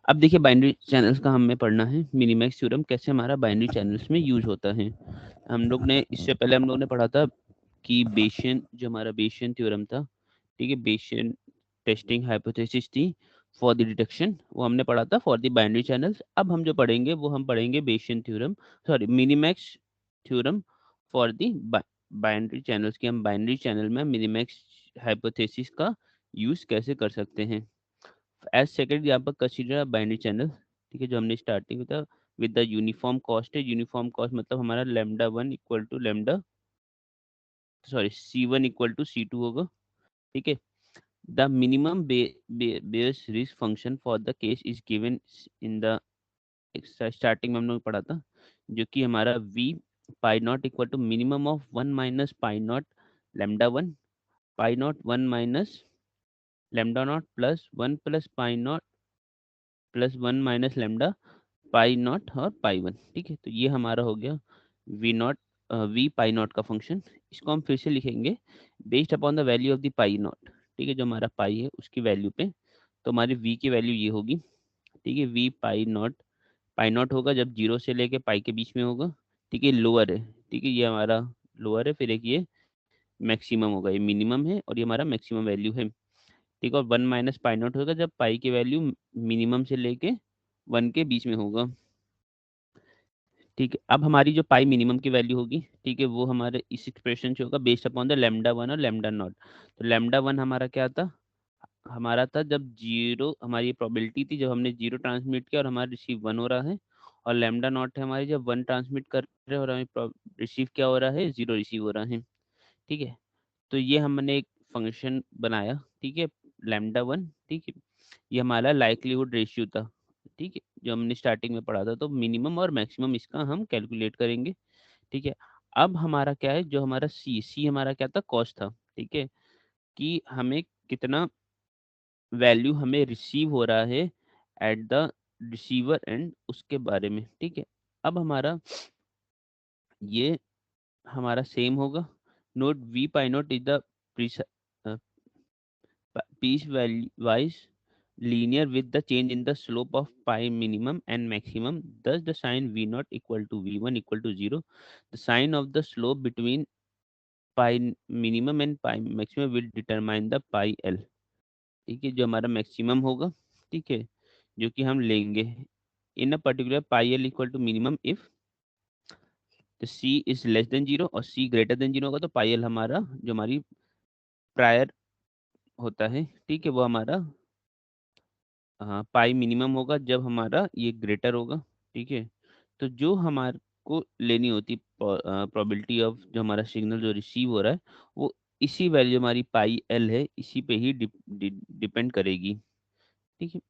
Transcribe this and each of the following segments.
अब देखिए binary channels का हमें पढ़ना है, मिनिमैक्स थ्योरम कैसे हमारा बाइनरी चैनल्स में यूज होता है। हम लोग ने इससे पहले हम लोग ने पढ़ा था कि बेशियन, जो हमारा बेशियन थ्योरम था, ठीक है, बेशियन टेस्टिंग हाइपोथेसिस थी फॉर द डिटेक्शन, वो हमने पढ़ा था फॉर द बाइनरी चैनल्स। अब हम जो पढ़ेंगे वो हम पढ़ेंगे Bayesian theorem, sorry minimax theorem for the binary channels की। हम बाइनरी चैनल में मिनिमैक्स हाइपोथेसिस का यूज कैसे कर सकते हैं। एज सेकंड यहाँ पर कंसीडर बाइनरी चैनल, ठीक है, जो हमने स्टार्टिंग में था विद द यूनिफॉर्म कॉस्ट है। यूनिफॉर्म कॉस्ट मतलब हमारा lambda one equal to lambda, sorry C one equal to C two होगा, ठीक है। The minimum Bayes risk function for the case is given in the starting में हम लोग पढ़ा था, जो कि हमारा V pi naught equal to minimum of one minus pi naught lambda one, pi naught one minus lambda naught plus pi not plus one minus lambda pi not और पाई one, ठीक है। तो ये हमारा हो गया V naught, V pi naught का फंक्शन। इसको हम फिर से लिखेंगे based upon the value of the pi naught, ठीक है, जो हमारा पाई है उसकी वैल्यू पे। तो हमारी वी की वैल्यू ये होगी, ठीक है, वी पाई नॉट होगा जब जीरो से लेके पाई के बीच में होगा, ठीक है, लोअर है, ठीक है, ये हमारा लोअर है, फिर एक ये मैक्सिमम होगा, ये मिनिमम है और ये हमारा मैक्सिमम वैल्यू है, ठीक है। और वन माइनस पाई नॉट होगा जब पाई की वैल्यू मिनिमम से लेके वन के बीच में होगा, ठीक है। अब हमारी जो पाई मिनिमम की वैल्यू होगी, ठीक है, वो हमारे इस एक्सप्रेशन से होगा based upon the lambda one और लैम्डा नॉट। तो लैम्डा वन हमारा क्या था, हमारा था जब जीरो, हमारी प्रोबेबिलिटी थी जब हमने जीरो ट्रांसमिट किया और हमारा रिसीव वन हो रहा है। और लैम्डा नॉट है हमारी जब वन ट्रांसमिट कर रहे हैं और हमें रिसीव क्या हो रहा है, जीरो रिसीव हो रहा है, ठीक है। तो ये हमने एक फंक्शन बनाया, ठीक है, लैम्डा वन, ठीक है, ये हमारा लाइक्लीहुड रेशियो था, ठीक है, जो हमने स्टार्टिंग में पढ़ा था। तो मिनिमम और मैक्सिमम इसका हम कैलकुलेट करेंगे, ठीक है। अब हमारा क्या है, जो हमारा सी हमारा क्या था, कॉस्ट था, ठीक है, कि हमें कितना वैल्यू हमें रिसीव हो रहा है एट द रिसीवर एंड, उसके बारे में, ठीक है। अब हमारा ये हमारा सेम होगा, note V pi note is the piece wise linear with the change in the slope of pi minimum and maximum. Thus the sign v naught equal to v1 equal to 0. The sign of the slope between pi minimum and pi maximum will determine the pi l, ठीक है, जो हमारा maximum होगा, ठीक है, जो कि हम लेंगे in a particular pi L equal to minimum if the C is less than zero और सी ग्रेटर देन जीरो होगा। तो पाई एल हमारा जो हमारी प्रायर होता है, ठीक है, वो हमारा हाँ पाई मिनिमम होगा जब हमारा ये ग्रेटर होगा, ठीक है। तो जो हमारे को लेनी होती प्रोबेबिलिटी ऑफ जो हमारा सिग्नल जो रिसीव हो रहा है, वो इसी वैल्यू हमारी पाई एल है, इसी पे ही डिपेंड करेगी, ठीक है।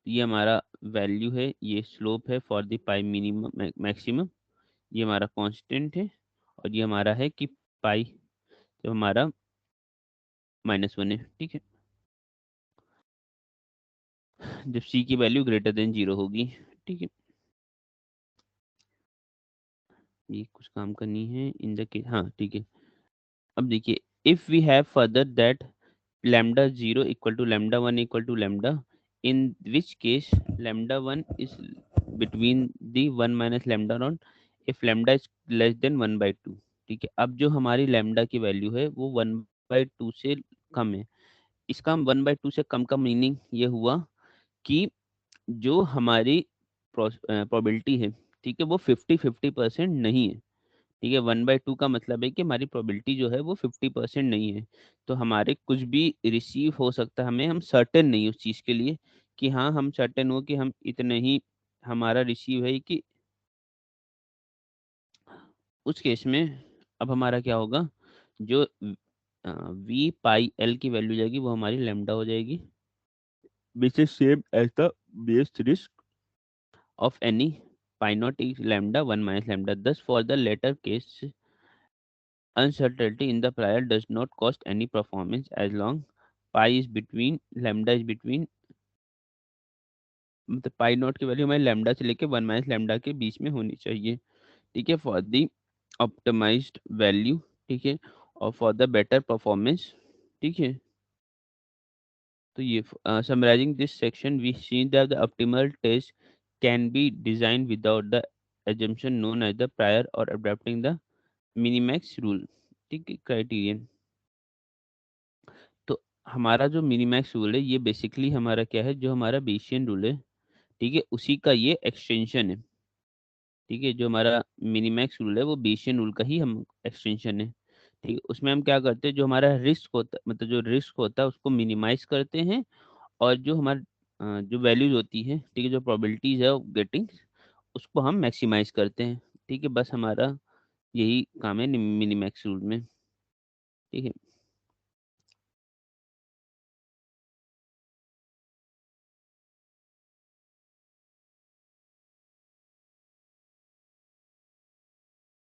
तो ये हमारा वैल्यू है, ये स्लोप है for the pi minimum maximum, ये हमारा कांस्टेंट है। और ये हमारा है कि पाई जो हमारा माइनस वन है, ठीक है, जब सी की वैल्यू ग्रेटर देन जीरो होगी, ठीक है। ये कुछ काम करनी है इन द केस, हाँ ठीक है। अब देखिए if we have further that lambda 0 equal to lambda 1 equal to lambda, in which case lambda 1 is between the 1 minus lambda naught if lambda is less than 1 by 2, ठीक है। अब जो हमारी lambda की वैल्यू है वो 1 by 2 से कम है। इसका 1 by 2 से कम का मीनिंग ये हुआ कि जो हमारी प्रोबेबिलिटी है, ठीक है, वो 50-50% नहीं है, ठीक है। 1/2 का मतलब है कि हमारी प्रोबेबिलिटी जो है वो 50% नहीं है। तो हमारे कुछ भी रिसीव हो सकता है, हमें हम सर्टेन नहीं उस चीज़ के लिए कि हाँ हम सर्टेन हो कि हम इतने ही हमारा रिसीव है, कि उस केस में अब हमारा क्या होगा, जो वी पाई एल की वैल्यू जाएगी वो हमारी लेमडा हो जाएगी, which is same as the Bayes risk of any pi naught is lambda one minus lambda. Thus for the latter case uncertainty in the prior does not cost any performance as long pi is between lambda is between, मतलब पाई not की value हमारी lambda से लेके one minus lambda के बीच में होनी चाहिए, ठीक है, फॉर द ऑप्टिमाइज्ड वैल्यू, ठीक है, और फॉर द बेटर परफॉर्मेंस, ठीक है। तो ये summarising this section we see that the optimal test can be design without the assumption known as the prior or adapting the minimax rule। ठीक है, criterion. तो हमारा जो मिनिमैक्स रूल है ये बेसिकली हमारा क्या है, जो हमारा बेसियन रूल है, ठीक है, उसी का ये एक्सटेंशन है। ठीक है, जो हमारा मिनिमैक्स रूल है वो बेसियन रूल का ही हम एक्सटेंशन है। ठीक है, उसमें हम क्या करते हैं, जो हमारा रिस्क होता मतलब जो रिस्क होता है उसको मिनिमाइज करते हैं, और जो हमारे जो वैल्यूज होती है, ठीक है, जो प्रोबेबिलिटीज है ऑफ गेटिंग, उसको हम मैक्सिमाइज करते हैं। ठीक है, बस हमारा यही काम है मिनिमैक्स रूल में। ठीक है।